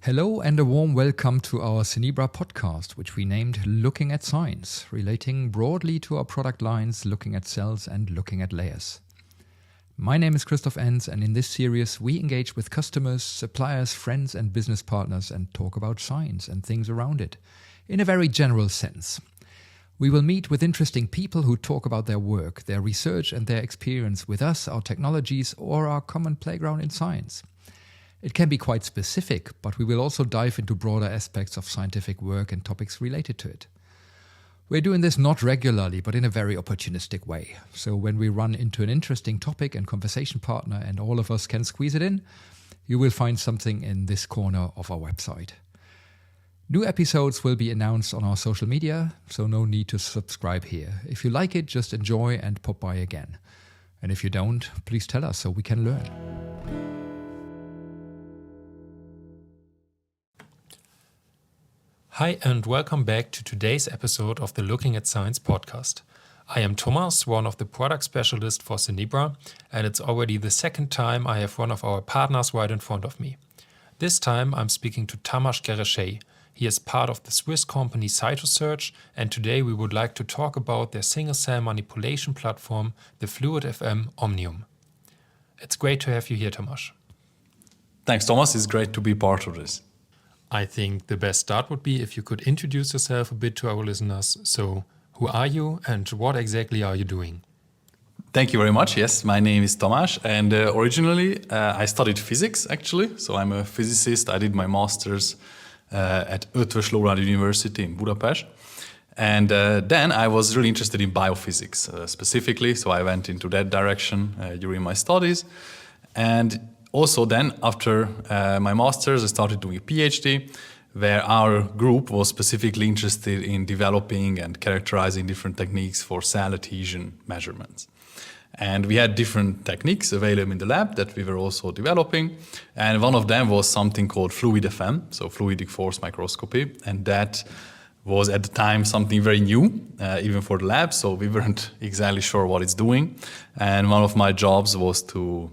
Hello and a warm welcome to our Cenibra podcast, which we named Looking at Science, relating broadly to our product lines, looking at cells and looking at layers. My name is Christoph Enz, and in this series we engage with customers, suppliers, friends and business partners and talk about science and things around it, in a very general sense. We will meet with interesting people who talk about their work, their research and their experience with us, our technologies or our common playground in science. It can be quite specific, but we will also dive into broader aspects of scientific work and topics related to it. We're doing this not regularly, but in a very opportunistic way. So when we run into an interesting topic and conversation partner and all of us can squeeze it in, you will find something in this corner of our website. New episodes will be announced on our social media, so no need to subscribe here. If you like it, just enjoy and pop by again. And if you don't, please tell us so we can learn. Hi and welcome back to today's episode of the Looking at Science podcast. I am Tamás, one of the product specialists for Cenibra, and it's already the second time I have one of our partners right in front of me. This time I'm speaking to Tamás Gerecsei. He is part of the Swiss company Cytosurge, and today we would like to talk about their single-cell manipulation platform, the FluidFM OMNIUM. It's great to have you here, Tamás. Thanks, Thomas. It's great to be part of this. I think the best start would be if you could introduce yourself a bit to our listeners. So, who are you and what exactly are you doing? Thank you very much. Yes, my name is Tamás, and originally I studied physics, actually. So I'm a physicist. I did my master's at Eötvös Loránd University in Budapest. And then I was really interested in biophysics specifically. So I went into that direction during my studies. And also then, after my master's, I started doing a PhD, where our group was specifically interested in developing and characterizing different techniques for cell adhesion measurements. And we had different techniques available in the lab that we were also developing. And one of them was something called FluidFM, so fluidic force microscopy. And that was at the time something very new, even for the lab, so we weren't exactly sure what it's doing. And one of my jobs was to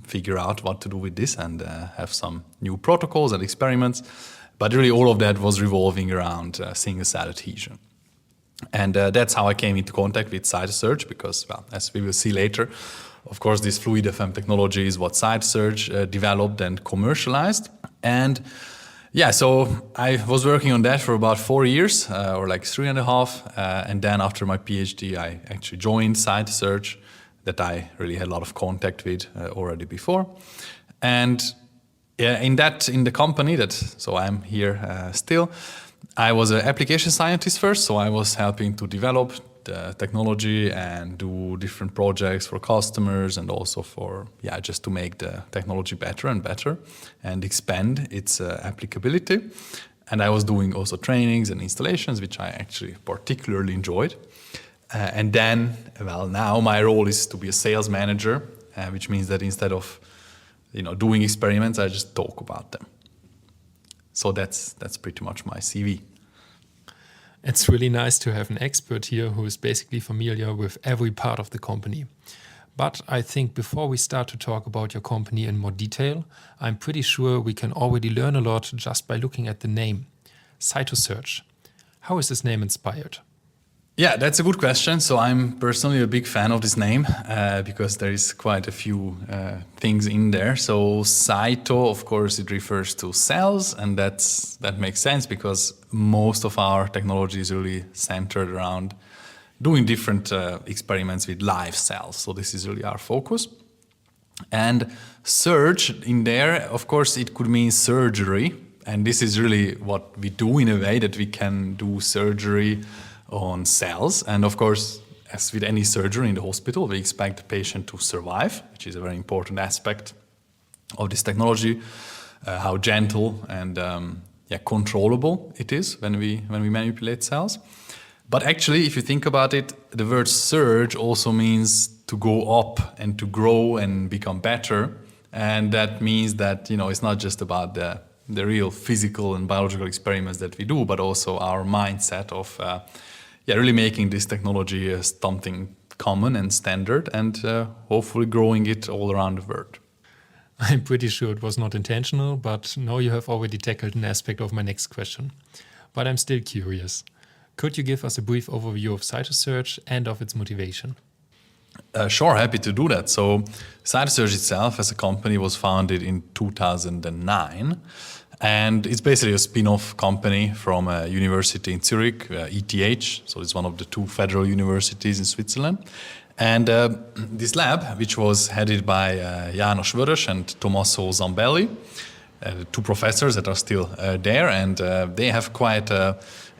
figure out what to do with this and have some new protocols and experiments. But really all of that was revolving around single-cell adhesion. And that's how I came into contact with Cytosurge, because, well, as we will see later, of course, this FluidFM technology is what Cytosurge developed and commercialized. And so I was working on that for about 4 years, or like 3.5. And then after my PhD, I actually joined Cytosurge, that I really had a lot of contact with already before. And in the company so I'm here still, I was an application scientist first, so I was helping to develop the technology and do different projects for customers and also for, just to make the technology better and better and expand its applicability. And I was doing also trainings and installations, which I actually particularly enjoyed. And then, now my role is to be a sales manager, which means that instead of, doing experiments, I just talk about them. So that's pretty much my CV. It's really nice to have an expert here who is basically familiar with every part of the company. But I think before we start to talk about your company in more detail, I'm pretty sure we can already learn a lot just by looking at the name, Cytosurge. How is this name inspired? Yeah, that's a good question. So I'm personally a big fan of this name because there is quite a few things in there. So cyto, of course, it refers to cells, and that makes sense because most of our technology is really centered around doing different experiments with live cells. So this is really our focus. And surge in there, of course, it could mean surgery. And this is really what we do in a way, that we can do surgery on cells. And of course, as with any surgery in the hospital, we expect the patient to survive, which is a very important aspect of this technology, how gentle and controllable it is when we manipulate cells. But actually, if you think about it, the word surge also means to go up and to grow and become better. And that means that, it's not just about the real physical and biological experiments that we do, but also our mindset of really making this technology as something common and standard and hopefully growing it all around the world. I'm pretty sure it was not intentional, but now you have already tackled an aspect of my next question. But I'm still curious. Could you give us a brief overview of Cytosurge and of its motivation? Sure, happy to do that. So Cytosurge itself as a company was founded in 2009. And it's basically a spin-off company from a university in Zurich, ETH. So it's one of the two federal universities in Switzerland. And this lab, which was headed by János Vörös and Tommaso Zambelli, two professors that are still there, and they have quite an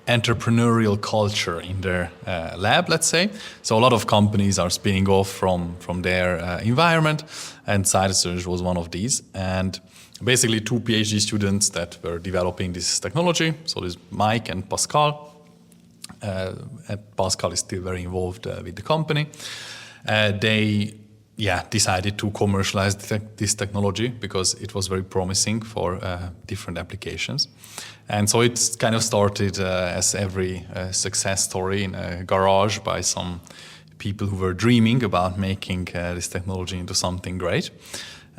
entrepreneurial culture in their lab, let's say. So a lot of companies are spinning off from their environment, and Cytosurge was one of these. And basically two PhD students that were developing this technology, so this Mike and Pascal. And Pascal is still very involved with the company. They decided to commercialize this technology because it was very promising for different applications. And so it's kind of started as every success story in a garage by some people who were dreaming about making this technology into something great.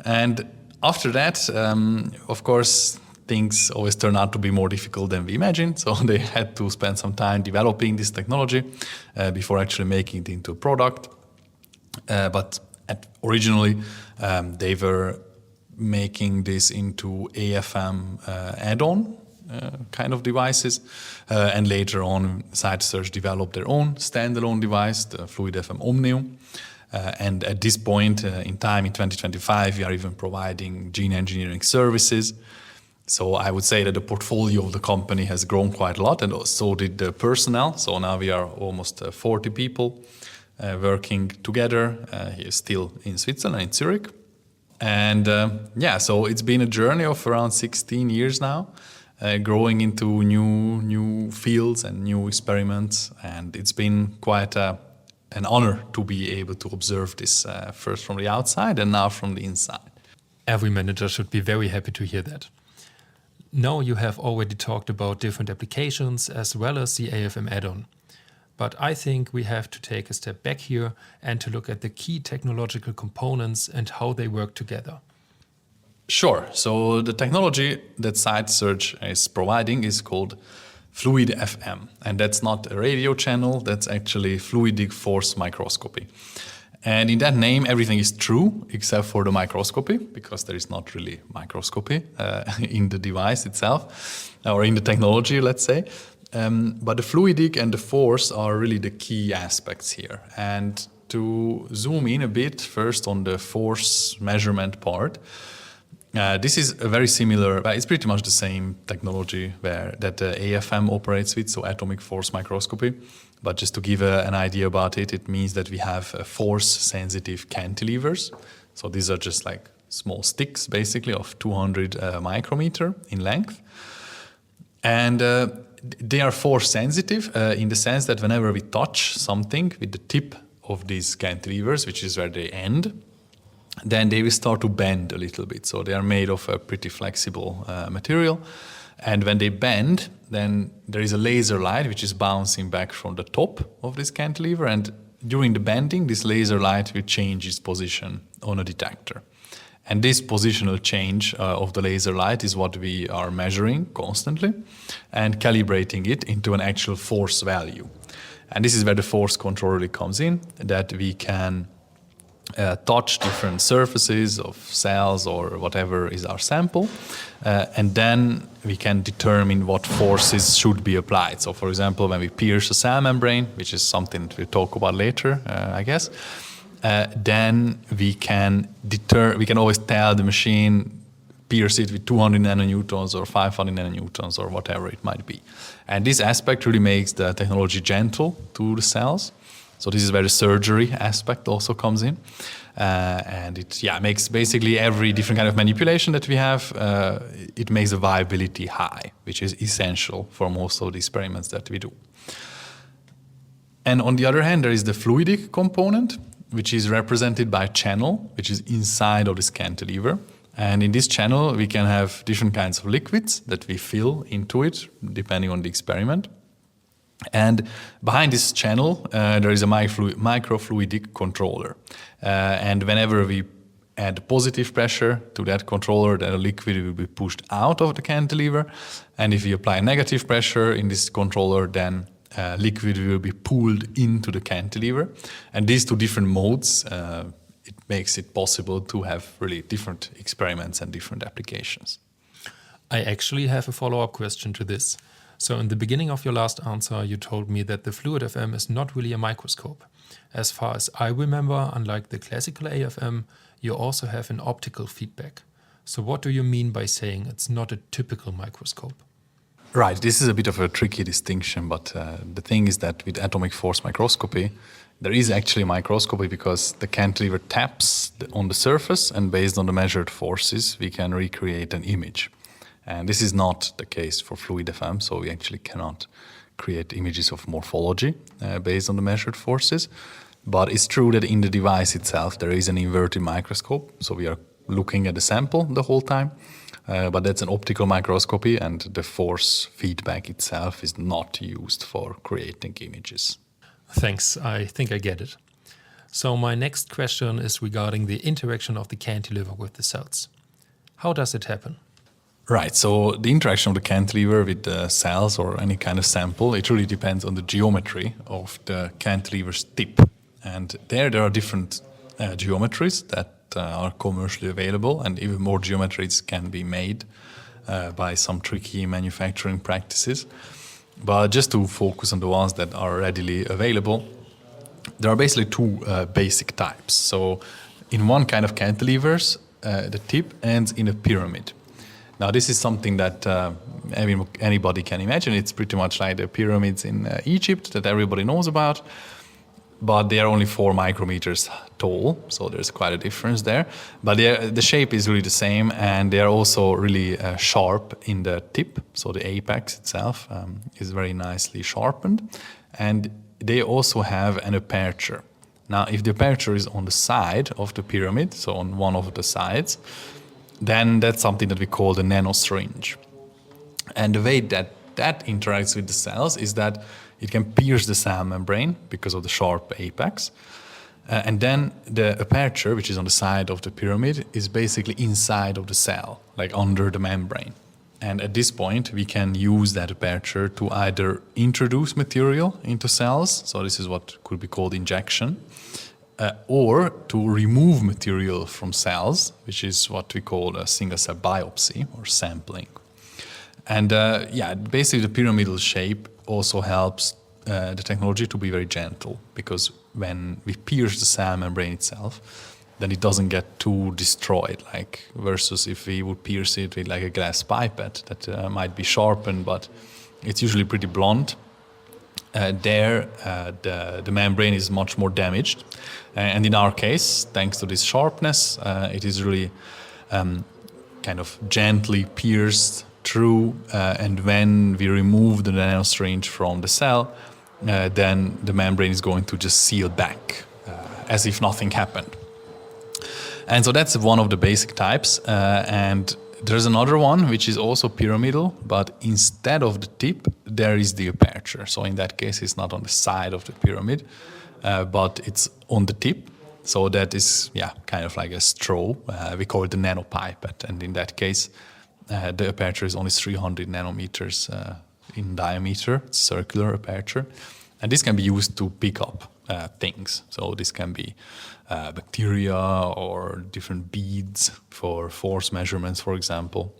And after that, of course, things always turn out to be more difficult than we imagined. So they had to spend some time developing this technology before actually making it into a product. But originally, they were making this into AFM add-on kind of devices. And later on, Cytosurge developed their own standalone device, the FluidFM OMNIUM. And at this point in time, in 2025, we are even providing gene engineering services. So I would say that the portfolio of the company has grown quite a lot, and so did the personnel. So now we are almost 40 people working together here still in Switzerland, in Zurich. And so it's been a journey of around 16 years now, growing into new fields and new experiments. And it's been quite an honor to be able to observe this first from the outside and now from the inside. Every manager should be very happy to hear that. Now you have already talked about different applications as well as the AFM add-on. But I think we have to take a step back here and to look at the key technological components and how they work together. Sure. So the technology that Cytosurge is providing is called FluidFM. And that's not a radio channel, that's actually fluidic force microscopy. And in that name, everything is true except for the microscopy, because there is not really microscopy in the device itself, or in the technology, let's say. But the fluidic and the force are really the key aspects here. And to zoom in a bit first on the force measurement part, this is a very similar, it's pretty much the same technology that AFM operates with, so atomic force microscopy. But just to give an idea about it, it means that we have force-sensitive cantilevers. So these are just like small sticks, basically, of 200 micrometer in length. And they are force-sensitive in the sense that whenever we touch something with the tip of these cantilevers, which is where they end, then they will start to bend a little bit. So they are made of a pretty flexible material. And when they bend, then there is a laser light which is bouncing back from the top of this cantilever. And during the bending, this laser light will change its position on a detector. And this positional change of the laser light is what we are measuring constantly and calibrating it into an actual force value. And this is where the force control really comes in, that we can touch different surfaces of cells or whatever is our sample, and then we can determine what forces should be applied. So for example, when we pierce a cell membrane, which is something that we'll talk about later, I guess, then we can always tell the machine, pierce it with 200 nanonewtons or 500 nanonewtons or whatever it might be. And this aspect really makes the technology gentle to the cells. So this is where the surgery aspect also comes in. And it makes basically every different kind of manipulation that we have, it makes the viability high, which is essential for most of the experiments that we do. And on the other hand, there is the fluidic component, which is represented by a channel, which is inside of this cantilever. And in this channel, we can have different kinds of liquids that we fill into it, depending on the experiment. And behind this channel, there is a microfluidic controller. And whenever we add positive pressure to that controller, then a liquid will be pushed out of the cantilever. And if we apply negative pressure in this controller, then liquid will be pulled into the cantilever. And these two different modes, it makes it possible to have really different experiments and different applications. I actually have a follow-up question to this. So in the beginning of your last answer, you told me that the FluidFM is not really a microscope. As far as I remember, unlike the classical AFM, you also have an optical feedback. So what do you mean by saying it's not a typical microscope? Right, this is a bit of a tricky distinction, but the thing is that with atomic force microscopy, there is actually microscopy because the cantilever taps on the surface, and based on the measured forces, we can recreate an image. And this is not the case for FluidFM, so we actually cannot create images of morphology based on the measured forces. But it's true that in the device itself, there is an inverted microscope, so we are looking at the sample the whole time. But that's an optical microscopy, and the force feedback itself is not used for creating images. Thanks, I think I get it. So my next question is regarding the interaction of the cantilever with the cells. How does it happen? Right, so the interaction of the cantilever with the cells or any kind of sample, it really depends on the geometry of the cantilever's tip. And there are different geometries that are commercially available, and even more geometries can be made by some tricky manufacturing practices. But just to focus on the ones that are readily available, there are basically two basic types. So in one kind of cantilevers, the tip ends in a pyramid. Now this is something that anybody can imagine. It's pretty much like the pyramids in Egypt that everybody knows about. But they are only 4 micrometers tall, so there's quite a difference there. But the shape is really the same, and they are also really sharp in the tip, so the apex itself is very nicely sharpened. And they also have an aperture. Now, if the aperture is on the side of the pyramid, so on one of the sides, then that's something that we call the nanosyringe. And the way that interacts with the cells is that it can pierce the cell membrane because of the sharp apex. And then the aperture, which is on the side of the pyramid, is basically inside of the cell, like under the membrane. And at this point, we can use that aperture to either introduce material into cells, so this is what could be called injection, or to remove material from cells, which is what we call a single-cell biopsy or sampling. And basically the pyramidal shape also helps the technology to be very gentle, because when we pierce the cell membrane itself, then it doesn't get too destroyed, like versus if we would pierce it with like a glass pipette that might be sharpened, but it's usually pretty blunt. The membrane is much more damaged. And in our case, thanks to this sharpness, it is really kind of gently pierced through, and when we remove the nanosyringe from the cell, then the membrane is going to just seal back as if nothing happened. And so that's one of the basic types. And there's another one which is also pyramidal, but instead of the tip, there is the aperture. So in that case, it's not on the side of the pyramid, but it's on the tip. So that is kind of like a straw. We call it the nanopipette, and in that case, the aperture is only 300 nanometers in diameter, circular aperture. And this can be used to pick up things. So this can be bacteria or different beads for force measurements, for example,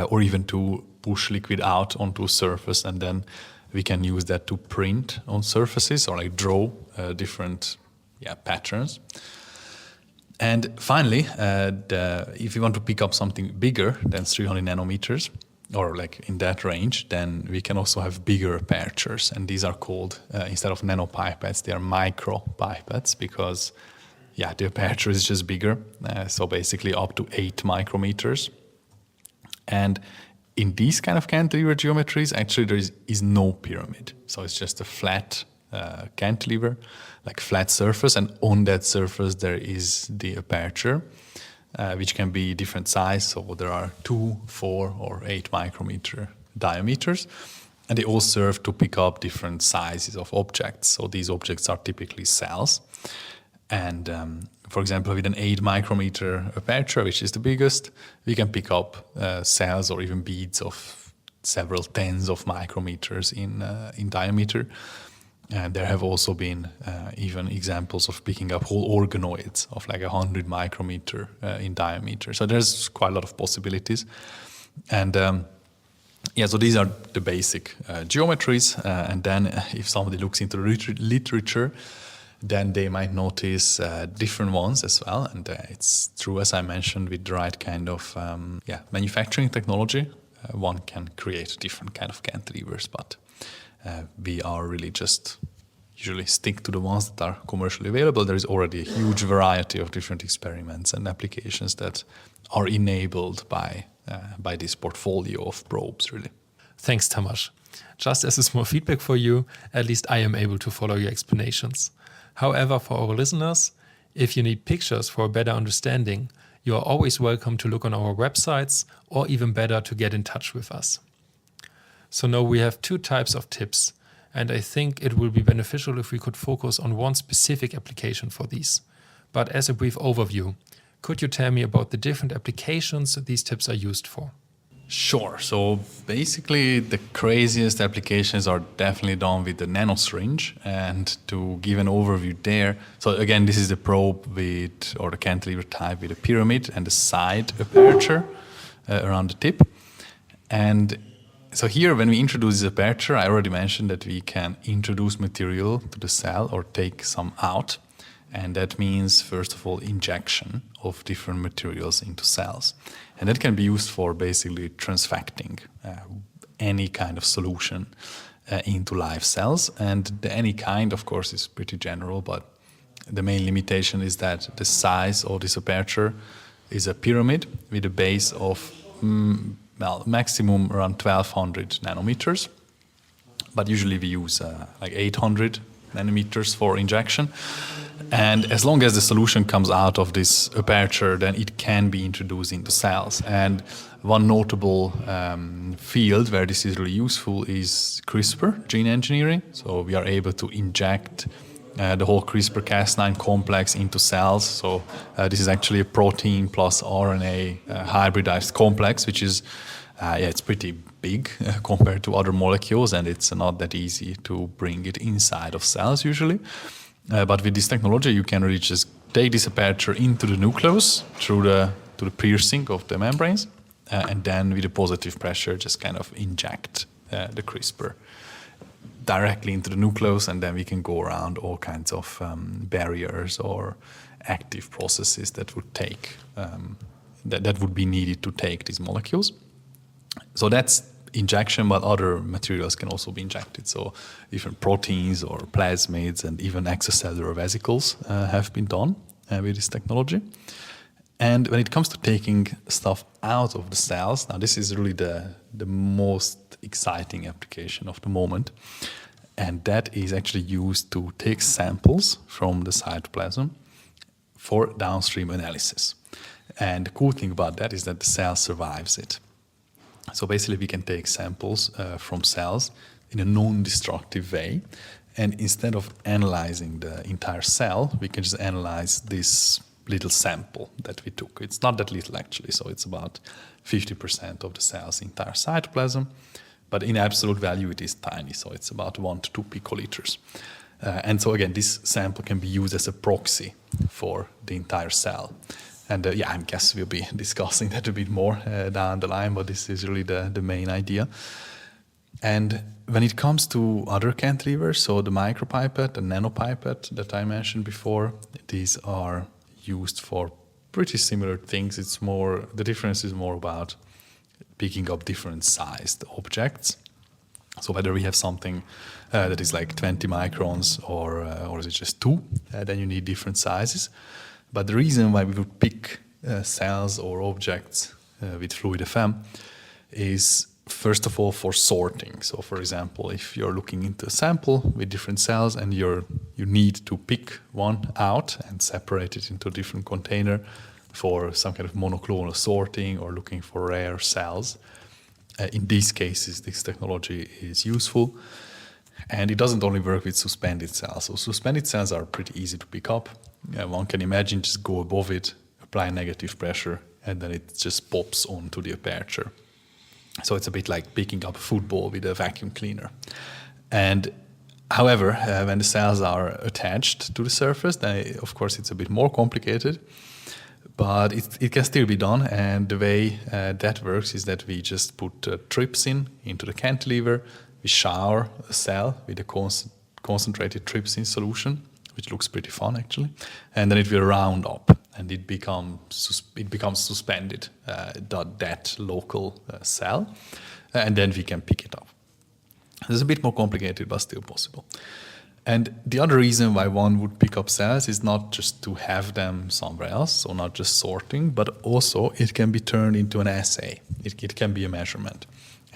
or even to push liquid out onto a surface, and then we can use that to print on surfaces or like draw different patterns. And finally, if you want to pick up something bigger than 300 nanometers, or like in that range, then we can also have bigger apertures. And these are called, instead of nanopipettes, they are micropipettes, because the aperture is just bigger. So basically up to 8 micrometers. And in these kind of cantilever geometries, actually there is no pyramid. So it's just a flat cantilever, like flat surface, and on that surface there is the aperture, which can be different size. So there are 2, 4, or 8 micrometer diameters, and they all serve to pick up different sizes of objects. So these objects are typically cells. And for example, with an 8 micrometer aperture, which is the biggest, we can pick up cells or even beads of several tens of micrometers in diameter. And there have also been even examples of picking up whole organoids of like 100 micrometer in diameter. So there's quite a lot of possibilities. And so these are the basic geometries. And then if somebody looks into the literature, then they might notice different ones as well. And it's true, as I mentioned, with the right kind of manufacturing technology, one can create different kind of cantilevers, but we are really just usually stick to the ones that are commercially available. There is already a huge variety of different experiments and applications that are enabled by this portfolio of probes, really. Thanks, Tamás. Just as a small feedback for you, at least I am able to follow your explanations. However, for our listeners, if you need pictures for a better understanding, you are always welcome to look on our websites, or even better, to get in touch with us. So now we have 2 types of tips, and I think it will be beneficial if we could focus on one specific application for these. But as a brief overview, could you tell me about the different applications these tips are used for? Sure. So basically the craziest applications are definitely done with the nanosyringe. And to give an overview there, so again, this is the probe or the cantilever type with a pyramid and the side aperture around the tip. And so here, when we introduce this aperture, I already mentioned that we can introduce material to the cell or take some out. And that means, first of all, injection of different materials into cells. And that can be used for basically transfecting any kind of solution into live cells. And the any kind, of course, is pretty general, but the main limitation is that the size of this aperture is a pyramid with a base of maximum around 1200 nanometers. But usually we use like 800 nanometers for injection. And as long as the solution comes out of this aperture, then it can be introduced into cells. And one notable field where this is really useful is CRISPR, gene engineering. So we are able to inject the whole CRISPR-Cas9 complex into cells. So this is actually a protein plus RNA hybridized complex, which is, it's pretty big compared to other molecules, and it's not that easy to bring it inside of cells usually. But with this technology, you can really just take this aperture into the nucleus through the piercing of the membranes, and then with a positive pressure, just kind of inject the CRISPR directly into the nucleus, and then we can go around all kinds of barriers or active processes that would take that would be needed to take these molecules. So that's injection, but other materials can also be injected. So different proteins or plasmids and even extracellular vesicles have been done with this technology. And when it comes to taking stuff out of the cells, now this is really the most exciting application of the moment. And that is actually used to take samples from the cytoplasm for downstream analysis. And the cool thing about that is that the cell survives it. So basically we can take samples from cells in a non-destructive way. And instead of analyzing the entire cell, we can just analyze this little sample that we took. It's not that little actually, so it's about 50% of the cell's entire cytoplasm. But in absolute value, it is tiny, so it's about 1 to 2 picoliters. And so again, this sample can be used as a proxy for the entire cell. And I guess we'll be discussing that a bit more down the line, but this is really the main idea. And when it comes to other cantilevers, so the micropipette and nanopipette that I mentioned before, these are used for pretty similar things. The difference is more about picking up different sized objects. So whether we have something that is like 20 microns or is it just 2, then you need different sizes. But the reason why we would pick cells or objects with FluidFM is, first of all, for sorting. So, for example, if you're looking into a sample with different cells and you need to pick one out and separate it into a different container for some kind of monoclonal sorting or looking for rare cells, in these cases, this technology is useful. And it doesn't only work with suspended cells. So suspended cells are pretty easy to pick up. One can imagine just go above it, apply negative pressure, and then it just pops onto the aperture. So it's a bit like picking up a football with a vacuum cleaner. And however, when the cells are attached to the surface, then of course it's a bit more complicated, but it can still be done. And the way that works is that we just put trypsin into the cantilever, we shower a cell with a concentrated trypsin solution, which looks pretty fun actually, and then it will round up and it becomes suspended, that local cell, and then we can pick it up. It's a bit more complicated, but still possible. And the other reason why one would pick up cells is not just to have them somewhere else, so not just sorting, but also it can be turned into an assay. It can be a measurement.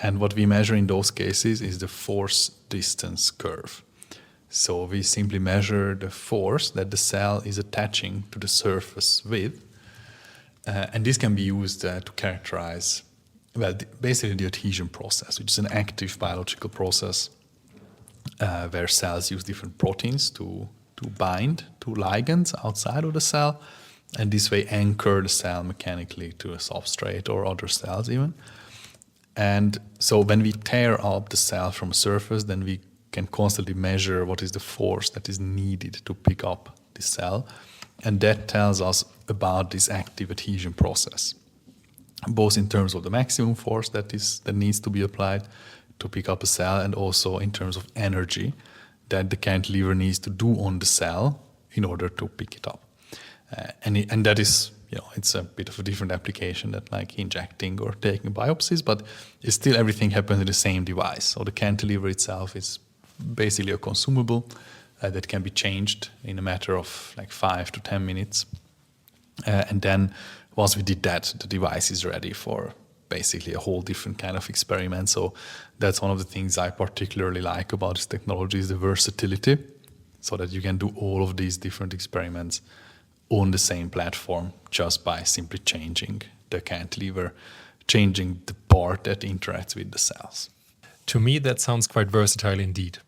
And what we measure in those cases is the force distance curve. So we simply measure the force that the cell is attaching to the surface with. And this can be used to characterize, basically the adhesion process, which is an active biological process where cells use different proteins to bind to ligands outside of the cell, and this way anchor the cell mechanically to a substrate or other cells even. And so when we tear up the cell from a surface, then we can constantly measure what is the force that is needed to pick up the cell. And that tells us about this active adhesion process, both in terms of the maximum force that needs to be applied to pick up a cell, and also in terms of energy that the cantilever needs to do on the cell in order to pick it up. And that is, it's a bit of a different application than like injecting or taking biopsies, but it's still everything happens in the same device. So the cantilever itself is basically a consumable that can be changed in a matter of like 5 to 10 minutes. And then once we did that, the device is ready for basically a whole different kind of experiment. So that's one of the things I particularly like about this technology is the versatility, so that you can do all of these different experiments on the same platform just by simply changing the cantilever, changing the part that interacts with the cells. To me, that sounds quite versatile indeed.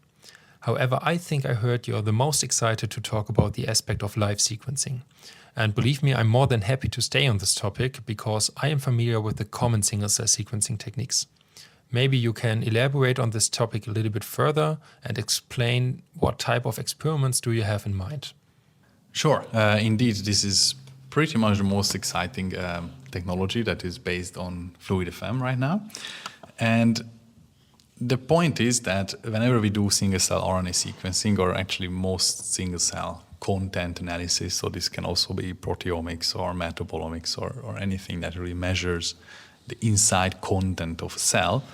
However, I think I heard you're the most excited to talk about the aspect of live sequencing. And believe me, I'm more than happy to stay on this topic because I am familiar with the common single-cell sequencing techniques. Maybe you can elaborate on this topic a little bit further and explain what type of experiments do you have in mind? Sure. Indeed, this is pretty much the most exciting technology that is based on FluidFM right now. And the point is that whenever we do single-cell RNA sequencing, or actually most single-cell content analysis, so this can also be proteomics or metabolomics or anything that really measures the inside content of a cell,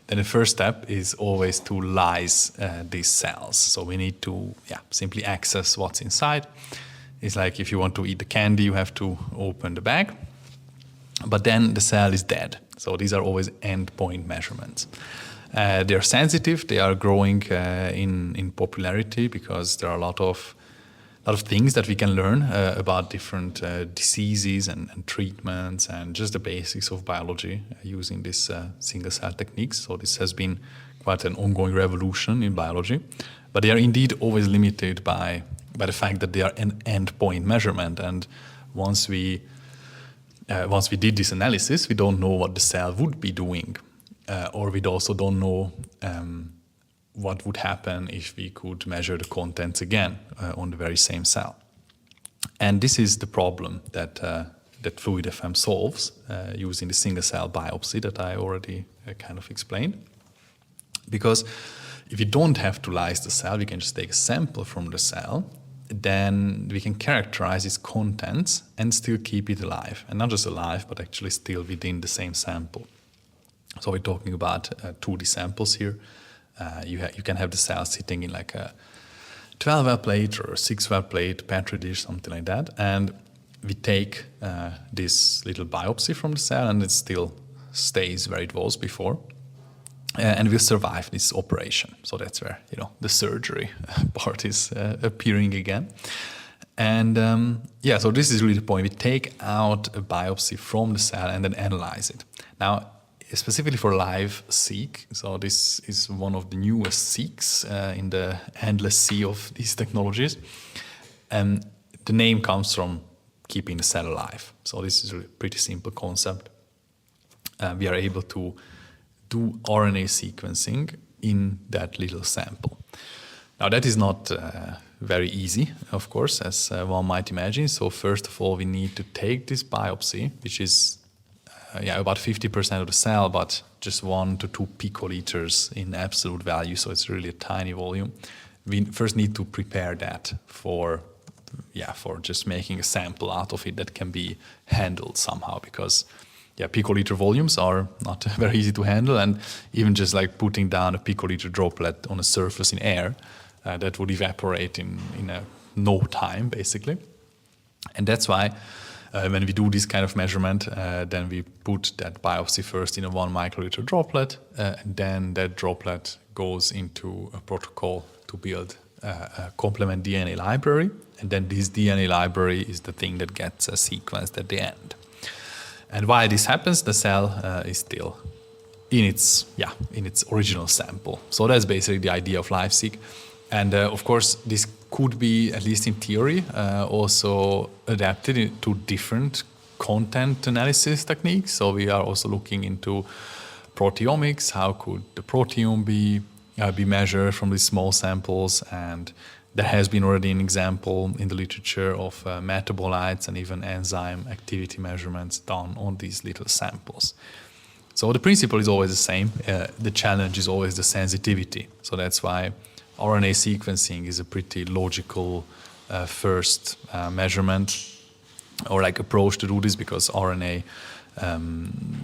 then the first step is always to lyse these cells. So we need to simply access what's inside. It's like if you want to eat the candy, you have to open the bag, but then the cell is dead. So these are always endpoint measurements. They are sensitive. They are growing in popularity because there are a lot of things that we can learn about different diseases and treatments and just the basics of biology using this single-cell techniques. So this has been quite an ongoing revolution in biology, but they are indeed always limited by the fact that they are an endpoint measurement. And once we did this analysis, we don't know what the cell would be doing, or we also don't know what would happen if we could measure the contents again on the very same cell. And this is the problem that FluidFM solves using the single-cell biopsy that I already kind of explained. Because if you don't have to lyse the cell, we can just take a sample from the cell, then we can characterize its contents and still keep it alive. And not just alive, but actually still within the same sample. So we're talking about 2D samples here. You can have the cell sitting in like a 12-well plate or a 6-well plate, Petri dish, something like that. And we take this little biopsy from the cell and it still stays where it was before. And will survive this operation. So that's where, the surgery part is appearing again. And so this is really the point. We take out a biopsy from the cell and then analyze it. Now, specifically for LiveSeq. So this is one of the newest seeks in the endless sea of these technologies. And the name comes from keeping the cell alive. So this is a pretty simple concept. We are able to do RNA sequencing in that little sample. Now that is not very easy, of course, as one might imagine. So first of all, we need to take this biopsy, which is about 50% of the cell, but just 1 to 2 picoliters in absolute value. So it's really a tiny volume. We first need to prepare that for just making a sample out of it that can be handled somehow, because picoliter volumes are not very easy to handle, and even just like putting down a picoliter droplet on a surface in air, that would evaporate in no time, basically. And that's why when we do this kind of measurement, then we put that biopsy first in a 1 microliter droplet, and then that droplet goes into a protocol to build a complement DNA library, and then this DNA library is the thing that gets sequenced at the end. And while this happens, the cell is still in its original sample. So that's basically the idea of LiveSeq. And of course, this could be, at least in theory, also adapted to different content analysis techniques. So we are also looking into proteomics. How could the proteome be measured from these small samples? And there has been already an example in the literature of metabolites and even enzyme activity measurements done on these little samples. So the principle is always the same. The challenge is always the sensitivity. So that's why RNA sequencing is a pretty logical first measurement or like approach to do this, because RNA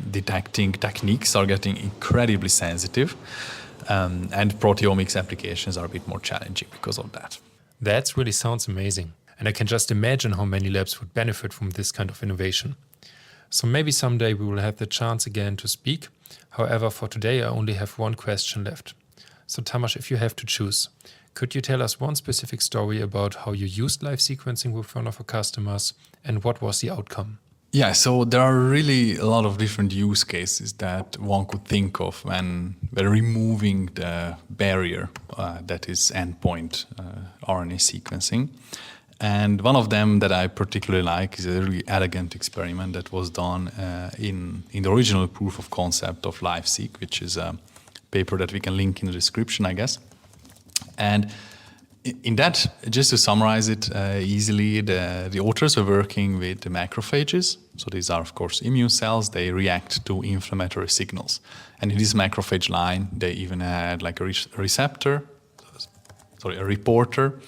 detecting techniques are getting incredibly sensitive. And proteomics applications are a bit more challenging because of that. That really sounds amazing. And I can just imagine how many labs would benefit from this kind of innovation. So maybe someday we will have the chance again to speak. However, for today, I only have one question left. So Tamás, if you have to choose, could you tell us one specific story about how you used live sequencing with one of your customers and what was the outcome? Yeah, so there are really a lot of different use cases that one could think of when removing the barrier that is endpoint RNA sequencing. And one of them that I particularly like is a really elegant experiment that was done in the original proof of concept of LiveSeq, which is a paper that we can link in the description, I guess. And in that, just to summarize it easily, the authors were working with the macrophages. So these are, of course, immune cells. They react to inflammatory signals. And in this macrophage line, they even had like a reporter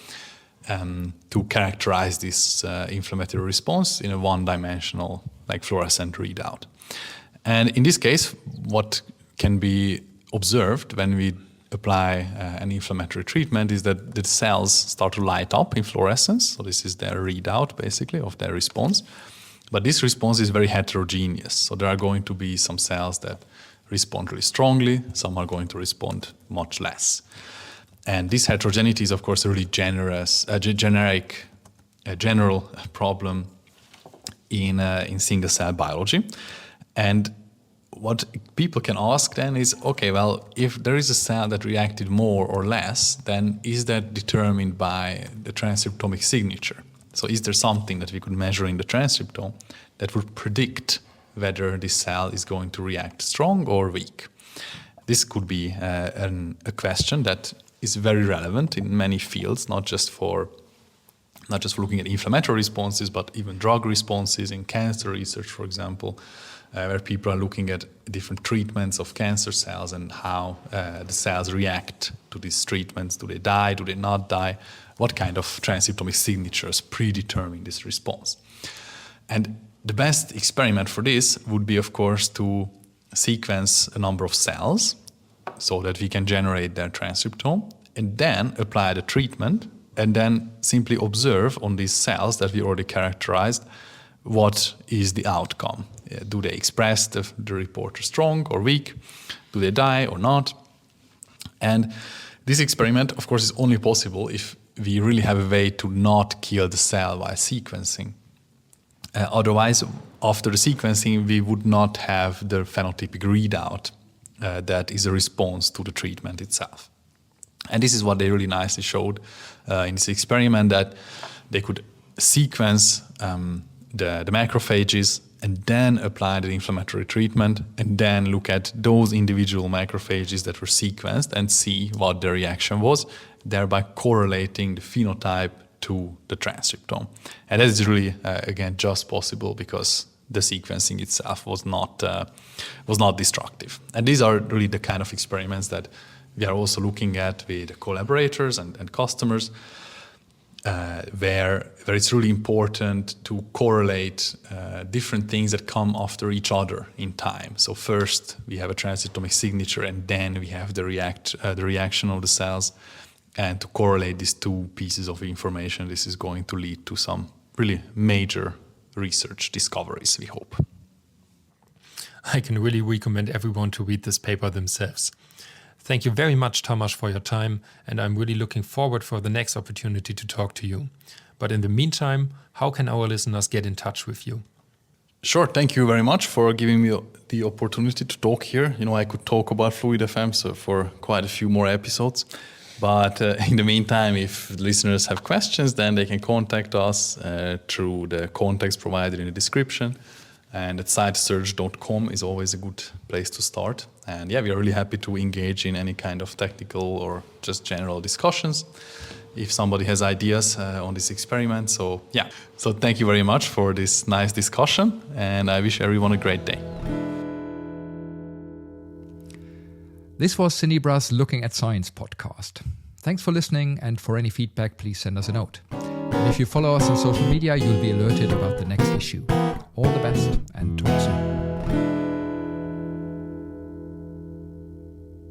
to characterize this inflammatory response in a one-dimensional, like fluorescent readout. And in this case, what can be observed when we apply an inflammatory treatment is that the cells start to light up in fluorescence. So this is their readout, basically, of their response. But this response is very heterogeneous. So there are going to be some cells that respond really strongly. Some are going to respond much less. And this heterogeneity is, of course, a really general problem in single-cell biology. And what people can ask then is, okay, well, if there is a cell that reacted more or less, then is that determined by the transcriptomic signature? So is there something that we could measure in the transcriptome that would predict whether this cell is going to react strong or weak? This could be a question that is very relevant in many fields, not just for looking at inflammatory responses, but even drug responses in cancer research, for example, where people are looking at different treatments of cancer cells and how the cells react to these treatments. Do they die? Do they not die? What kind of transcriptomic signatures predetermine this response? And the best experiment for this would be, of course, to sequence a number of cells so that we can generate their transcriptome and then apply the treatment and then simply observe on these cells that we already characterized what is the outcome. Do they express the reporter strong or weak? Do they die or not? And this experiment, of course, is only possible if we really have a way to not kill the cell while sequencing. Otherwise, after the sequencing, we would not have the phenotypic readout that is a response to the treatment itself. And this is what they really nicely showed in this experiment, that they could sequence the macrophages and then apply the inflammatory treatment and then look at those individual macrophages that were sequenced and see what the reaction was, thereby correlating the phenotype to the transcriptome. And that is really, again, just possible because the sequencing itself was not destructive. And these are really the kind of experiments that we are also looking at with collaborators and customers, where it's really important to correlate different things that come after each other in time. So first we have a transcriptomic signature, and then we have the reaction of the cells. And to correlate these two pieces of information, this is going to lead to some really major research discoveries, we hope. I can really recommend everyone to read this paper themselves. Thank you very much, Tamás, for your time, and I'm really looking forward for the next opportunity to talk to you. But in the meantime, how can our listeners get in touch with you? Sure, thank you very much for giving me the opportunity to talk here. I could talk about FluidFM for quite a few more episodes. But in the meantime, if listeners have questions, then they can contact us through the contacts provided in the description. And at cytosurge.com is always a good place to start. And we are really happy to engage in any kind of technical or just general discussions if somebody has ideas on this experiment. So thank you very much for this nice discussion, and I wish everyone a great day. This was Cenibra's Looking at Science podcast. Thanks for listening, and for any feedback, please send us a note. And if you follow us on social media, you'll be alerted about the next issue. All the best, and talk soon.